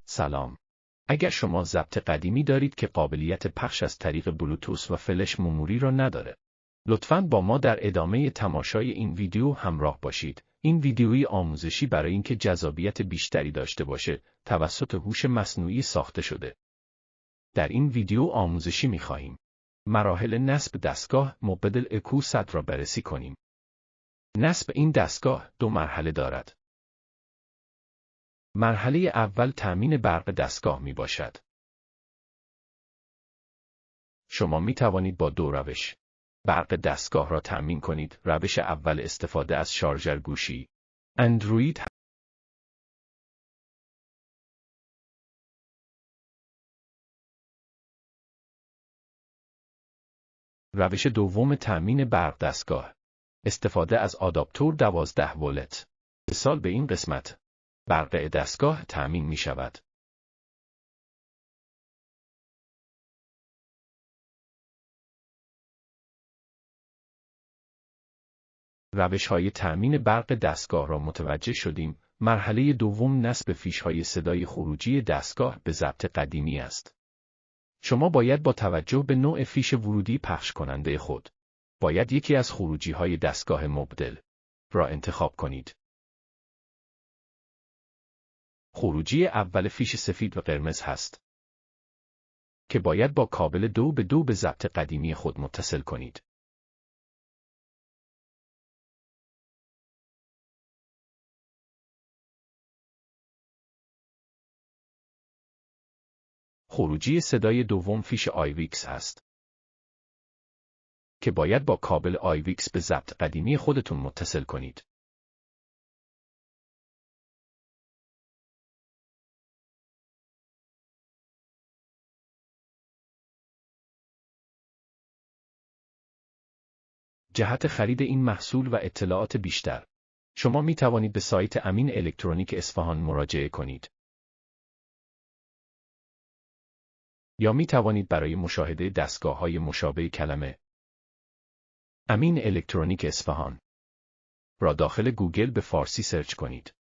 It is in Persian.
سلام. اگر شما ضبط قدیمی دارید که قابلیت پخش از طریق بلوتوث و فلش مموری را نداره، لطفاً با ما در ادامه تماشای این ویدیو همراه باشید. این ویدیویی آموزشی برای اینکه جذابیت بیشتری داشته باشه، توسط هوش مصنوعی ساخته شده. در این ویدیو آموزشی می‌خواهیم مراحل نصب دستگاه مبدل اکو 100 را بررسی کنیم. نصب این دستگاه 2 مرحله دارد. مرحله اول تأمین برق دستگاه می باشد. شما می توانید با 2 روش برق دستگاه را تأمین کنید. روش اول استفاده از شارژر گوشی اندروید. روش دوم تأمین برق دستگاه استفاده از آداپتور 12 ولت. اتصال به این قسمت برق دستگاه تأمین می شود. روش‌های تأمین برق دستگاه را متوجه شدیم. مرحله دوم نصب فیش‌های صدای خروجی دستگاه به ضبط قدیمی است. شما باید با توجه به نوع فیش ورودی پخش کننده خود، باید یکی از خروجی‌های دستگاه مبدل را انتخاب کنید. خروجی اول فیش سفید و قرمز هست که باید با کابل 2x2 به ضبط قدیمی خود متصل کنید. خروجی صدای دوم فیش آیویکس هست که باید با کابل آیویکس به ضبط قدیمی خودتون متصل کنید. جهت خرید این محصول و اطلاعات بیشتر، شما می توانید به سایت امین الکترونیک اصفهان مراجعه کنید. یا می توانید برای مشاهده دستگاه‌های مشابه کلمه امین الکترونیک اصفهان را داخل گوگل به فارسی سرچ کنید.